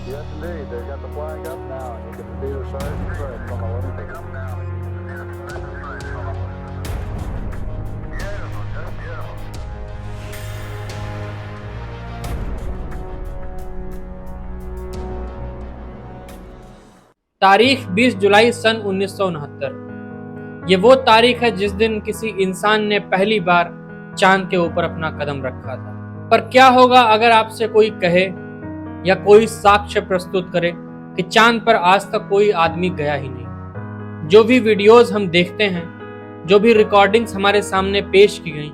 Yes, indeed. They've got the flag up now, and you can see the sergeant crest on the left. तारीख 20 जुलाई सन 1969। ये वो तारीख है जिस दिन किसी इंसान ने पहली बार चांद के ऊपर अपना कदम रखा था। पर क्या होगा अगर आपसे कोई कहे या कोई साक्ष्य प्रस्तुत करे कि चांद पर आज तक कोई आदमी गया ही नहीं। जो भी वीडियोस हम देखते हैं, जो भी रिकॉर्डिंग्स हमारे सामने पेश की गई,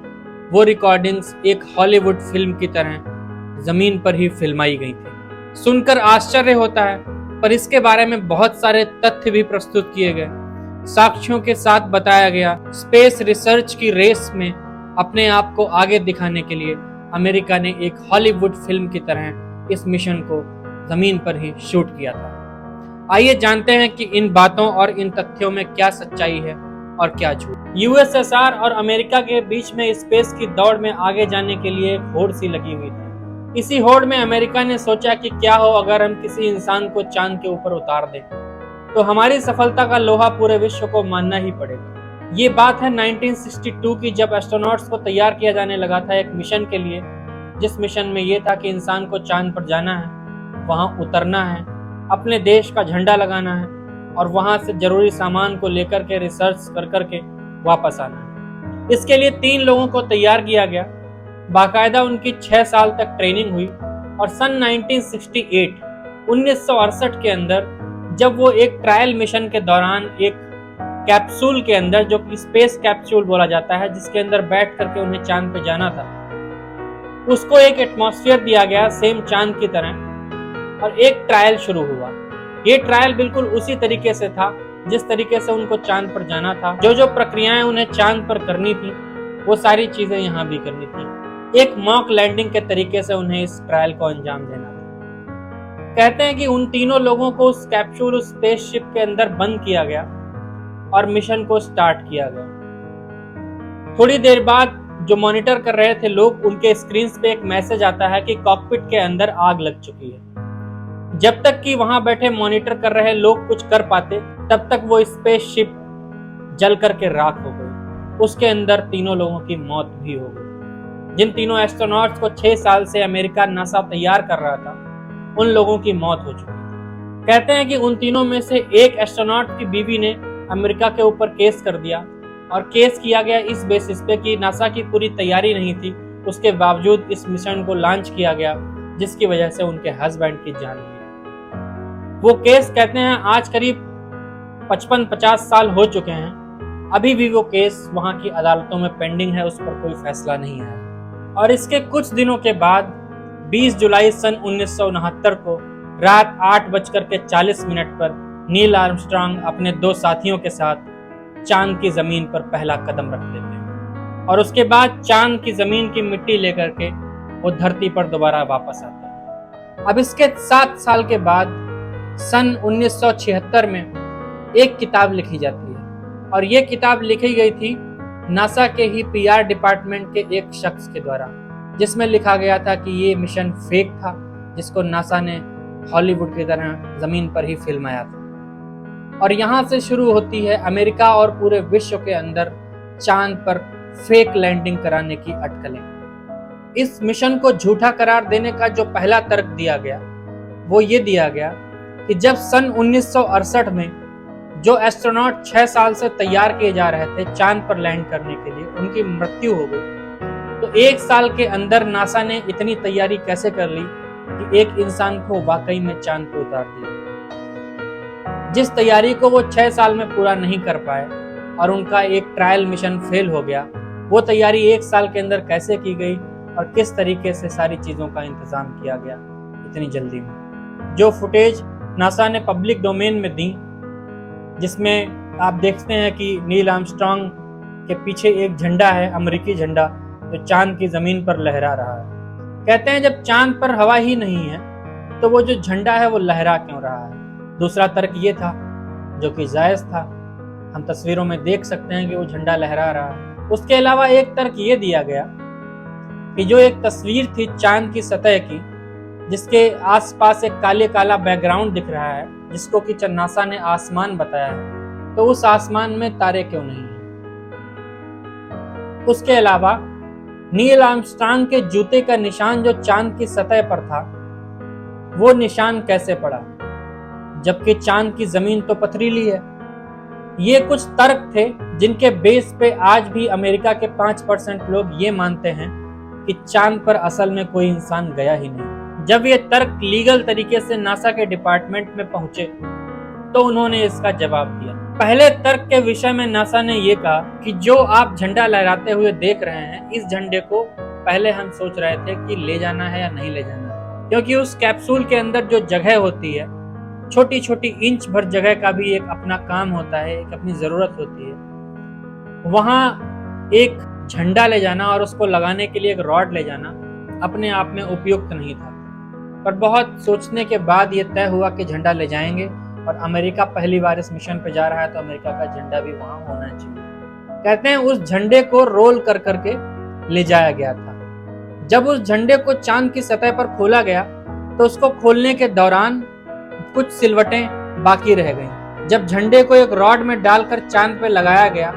वो रिकॉर्डिंग्स एक हॉलीवुड फिल्म की तरह जमीन पर ही फिल्माई गई थी। सुनकर आश्चर्य होता है, पर इसके बारे में बहुत सारे तथ्य भी प्रस्तुत किए गए, साक्ष्यों के साथ बताया गया। स्पेस रिसर्च की रेस में अपने आप को आगे दिखाने के लिए अमेरिका ने एक हॉलीवुड फिल्म की तरह इस मिशन को जमीन पर ही शूट किया था। आइए जानते हैं कि इन बातों और इन तथ्यों में क्या सच्चाई है और क्या झूठ। यूएसएसआर और अमेरिका के बीच में स्पेस की दौड़ में आगे जाने के लिए एक होड़ सी लगी हुई थी। इसी होड़ में अमेरिका ने सोचा कि क्या हो अगर हम किसी इंसान को चांद के ऊपर उतार दें, तो हमारी सफलता का लोहा पूरे विश्व को मानना ही पड़ेगा। ये बात है 1962 की, जब एस्ट्रोनॉट्स को तैयार किया जाने लगा था एक मिशन के लिए, जिस मिशन में ये था कि इंसान को चांद पर जाना है, वहां उतरना है, अपने देश का झंडा लगाना है और वहां से जरूरी सामान को लेकर के रिसर्च कर करके वापस आना है। इसके लिए 3 लोगों को तैयार किया गया। बाकायदा उनकी 6 साल तक ट्रेनिंग हुई और सन 1968 के अंदर जब वो एक ट्रायल मिशन के दौरान एक कैप्सूल के अंदर, जो कि स्पेस कैप्सूल बोला जाता है, जिसके अंदर बैठ करके उन्हें चांद पे जाना था, उसको एक एटमॉस्फेयर दिया गया सेम चांद की तरह और एक ट्रायल शुरू हुआ। ये ट्रायल बिल्कुल उसी तरीके से था जिस तरीके से उनको चांद पर जाना था। जो जो प्रक्रियाएं उन्हें चांद पर करनी थी, वो सारी चीजें यहाँ भी करनी थी। एक मॉक लैंडिंग के तरीके से उन्हें इस ट्रायल को अंजाम देना था। कहते हैं कि उन तीनों लोगों को उस कैप्सूल, उस स्पेसशिप के अंदर बंद किया गया और मिशन को स्टार्ट किया गया। थोड़ी देर बाद जो मॉनिटर कर रहे थे लोग, उनके स्क्रीन पे एक मैसेज आता है कि कॉकपिट के अंदर आग लग चुकी है। जब तक कि वहां बैठे मॉनिटर कर रहे लोग कुछ कर पाते, तब तक वो स्पेसशिप जल करके राख हो गई। उसके अंदर तीनों लोगों की मौत भी हो गई। जिन तीनों एस्ट्रोनॉट्स को 6 साल से अमेरिका नासा तैयार कर रहा था, उन लोगों की मौत हो चुकी थी। कहते हैं कि उन तीनों में से एक एस्ट्रोनॉट की बीवी ने अमेरिका के ऊपर केस कर दिया और केस किया गया इस बेसिस पे कि नासा की पूरी तैयारी नहीं थी, उसके बावजूद इस मिशन को लॉन्च किया गया, जिसकी वजह से उनके हस्बैंड की जान गई। वो केस कहते हैं आज करीब 55-50 साल हो चुके हैं, अभी भी वो केस वहां की अदालतों में पेंडिंग है, उस पर कोई फैसला नहीं आया। और इसके कुछ दिनों के बाद 20 जुलाई सन 1969 को रात 8:40 पर नील आर्मस्ट्रांग अपने 2 साथियों के साथ चांद की जमीन पर पहला कदम रख देते हैं और उसके बाद चांद की जमीन की मिट्टी लेकर के वो धरती पर दोबारा वापस आते हैं। अब इसके 7 साल के बाद सन 1976 में एक किताब लिखी जाती है और ये किताब लिखी गई थी नासा के ही पीआर डिपार्टमेंट के एक शख्स के द्वारा, जिसमें लिखा गया था कि ये मिशन फेक था, जिसको नासा ने हॉलीवुड की तरह जमीन पर ही फिल्माया था। और यहाँ से शुरू होती है अमेरिका और पूरे विश्व के अंदर चांद पर फेक लैंडिंग कराने की अटकलें। इस मिशन को झूठा करार देने का जो पहला तर्क दिया गया, वो ये दिया गया कि जब सन 1968 में जो एस्ट्रोनॉट 6 साल से तैयार किए जा रहे थे चांद पर लैंड करने के लिए, उनकी मृत्यु हो गई, तो 1 साल के अंदर नासा ने इतनी तैयारी कैसे कर ली कि एक इंसान को वाकई में चांद पर उतार दिया। जिस तैयारी को वो 6 साल में पूरा नहीं कर पाए और उनका एक ट्रायल मिशन फेल हो गया, वो तैयारी 1 साल के अंदर कैसे की गई और किस तरीके से सारी चीजों का इंतजाम किया गया इतनी जल्दी में। जो फुटेज नासा ने पब्लिक डोमेन में दी, जिसमें आप देखते हैं कि नील आर्मस्ट्रांग के पीछे एक झंडा है, अमेरिकी झंडा, जो चांद की जमीन पर लहरा रहा है। कहते हैं जब चांद पर हवा ही नहीं है तो वो जो झंडा है वो लहरा क्यों रहा है। दूसरा तर्क ये था, जो कि जायज था, हम तस्वीरों में देख सकते हैं कि वो झंडा लहरा रहा है। उसके अलावा एक तर्क ये दिया गया कि जो एक तस्वीर थी चांद की सतह की, जिसके आसपास एक काले काला बैकग्राउंड दिख रहा है, जिसको कि नासा ने आसमान बताया है, तो उस आसमान में तारे क्यों नहीं हैं? उसके अलावा नील आर्मस्ट्रांग के जूते का निशान जो चांद की सतह पर था, वो निशान कैसे पड़ा, जबकि चांद की जमीन तो पथरीली है? ये कुछ तर्क थे जिनके बेस पे आज भी अमेरिका के 5% लोग ये मानते हैं कि चांद पर असल में कोई इंसान गया ही नहीं। जब ये तर्क लीगल तरीके से नासा के डिपार्टमेंट में पहुंचे तो उन्होंने इसका जवाब दिया। पहले तर्क के विषय में नासा ने ये कहा कि जो आप झंडा लहराते हुए देख रहे हैं, इस झंडे को पहले हम सोच रहे थे कि ले जाना है या नहीं ले जाना है, क्योंकि उस कैप्सूल के अंदर जो जगह होती है, छोटी छोटी इंच भर जगह का भी एक अपना काम होता है, एक अपनी जरूरत होती है। वहां एक झंडा ले जाना और उसको लगाने के लिए एक रॉड ले जाना अपने आप में उपयुक्त नहीं था, पर बहुत सोचने के बाद ये तय हुआ कि झंडा ले जाएंगे, और अमेरिका पहली बार इस मिशन पे जा रहा है तो अमेरिका का झंडा भी वहां होना चाहिए। कहते हैं उस झंडे को रोल कर करके ले जाया गया था। जब उस झंडे को चांद की सतह पर खोला गया तो उसको खोलने के दौरान कुछ सिलवटें बाकी रह गईं। जब झंडे को एक रॉड में डालकर चांद पे लगाया गया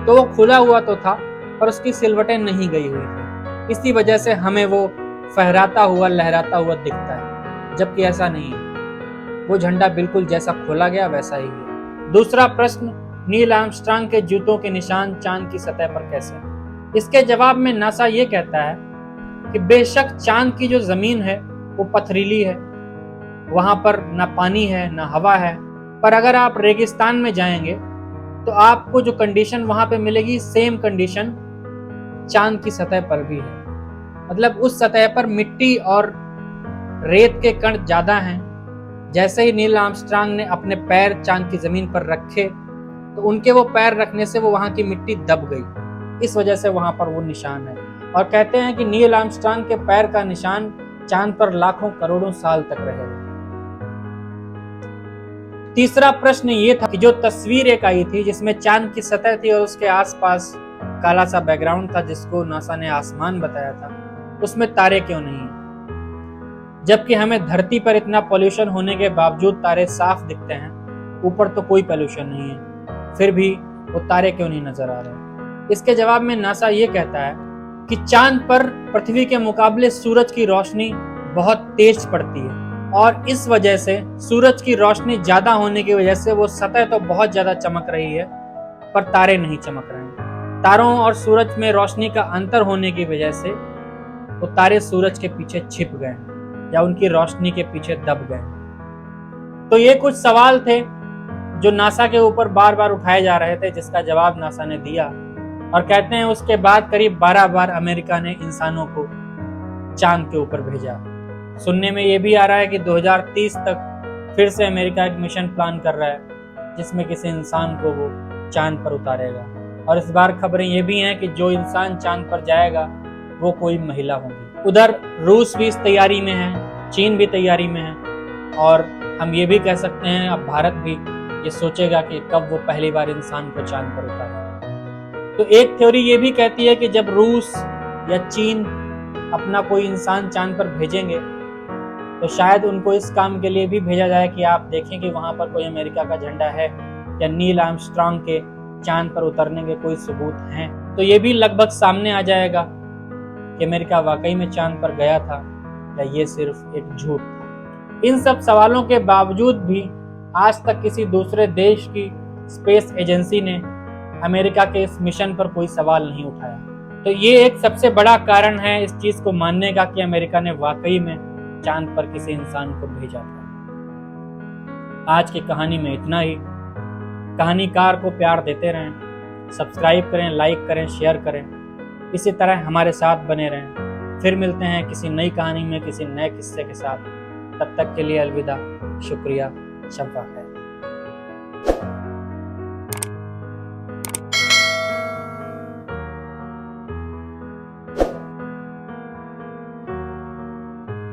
तो वो खुला हुआ तो था, पर उसकी सिलवटें नहीं गई हुई थी। इसी वजह से हमें वो फहराता हुआ लहराता हुआ दिखता है, जबकि ऐसा नहीं है। वो झंडा बिल्कुल जैसा खोला गया वैसा ही है। दूसरा प्रश्न, नील आर्मस्ट्रांग के जूतों के निशान चांद की सतह पर कैसे? इसके जवाब में नासा ये कहता है कि बेशक चांद की जो जमीन है वो पथरीली है, वहां पर ना पानी है ना हवा है, पर अगर आप रेगिस्तान में जाएंगे तो आपको जो कंडीशन वहां पे मिलेगी, सेम कंडीशन चांद की सतह पर भी है। मतलब उस सतह पर मिट्टी और रेत के कण ज्यादा हैं। जैसे ही नील आर्मस्ट्रांग ने अपने पैर चांद की जमीन पर रखे तो उनके वो पैर रखने से वो वहां की मिट्टी दब गई, इस वजह से वहां पर वो निशान है। और कहते हैं कि नील आर्मस्ट्रांग के पैर का निशान चांद पर लाखों करोड़ों साल तक रहेगा। तीसरा प्रश्न ये था कि जो तस्वीर एक आई थी जिसमें चांद की सतह थी और उसके आसपास काला सा बैकग्राउंड था, जिसको नासा ने आसमान बताया था, उसमें तारे क्यों नहीं है? जबकि हमें धरती पर इतना पॉल्यूशन होने के बावजूद तारे साफ दिखते हैं, ऊपर तो कोई पॉल्यूशन नहीं है, फिर भी वो तारे क्यों नहीं नजर आ रहे? इसके जवाब में नासा ये कहता है कि चांद पर पृथ्वी के मुकाबले सूरज की रोशनी बहुत तेज पड़ती है, और इस वजह से सूरज की रोशनी ज्यादा होने की वजह से वो सतह तो बहुत ज्यादा चमक रही है, पर तारे नहीं चमक रहे हैं। तारों और सूरज में रोशनी का अंतर होने की वजह से वो तारे सूरज के पीछे छिप गए हैं या उनकी रोशनी के पीछे दब गए। तो ये कुछ सवाल थे जो नासा के ऊपर बार बार उठाए जा रहे थे, जिसका जवाब नासा ने दिया। और कहते हैं उसके बाद करीब 12 बार अमेरिका ने इंसानों को चांद के ऊपर भेजा। सुनने में ये भी आ रहा है कि 2030 तक फिर से अमेरिका एक मिशन प्लान कर रहा है जिसमें किसी इंसान को वो चांद पर उतारेगा। और इस बार खबरें ये भी हैं कि जो इंसान चांद पर जाएगा वो कोई महिला होगी। उधर रूस भी इस तैयारी में है, चीन भी तैयारी में है, और हम ये भी कह सकते हैं अब भारत भी ये सोचेगा कि कब वो पहली बार इंसान को चांद पर उतारेगा। तो एक थ्योरी ये भी कहती है कि जब रूस या चीन अपना कोई इंसान चांद पर भेजेंगे तो शायद उनको इस काम के लिए भी भेजा जाए कि आप देखें कि वहां पर कोई अमेरिका का झंडा है या नील आर्मस्ट्रांग के चांद पर उतरने के कोई सबूत हैं। तो ये भी लगभग सामने आ जाएगा कि अमेरिका वाकई में चांद पर गया था या ये सिर्फ एक झूठ था। इन सब सवालों के बावजूद भी आज तक किसी दूसरे देश की स्पेस एजेंसी ने अमेरिका के इस मिशन पर कोई सवाल नहीं उठाया। तो ये एक सबसे बड़ा कारण है इस चीज को मानने का कि अमेरिका ने वाकई में चांद पर किसी इंसान को भेजा था। आज की कहानी में इतना ही। कहानीकार को प्यार देते रहें, सब्सक्राइब करें, लाइक करें, शेयर करें, इसी तरह हमारे साथ बने रहें। फिर मिलते हैं किसी नई कहानी में किसी नए किस्से के साथ। तब तक के लिए अलविदा। शुक्रिया। शब बखैर।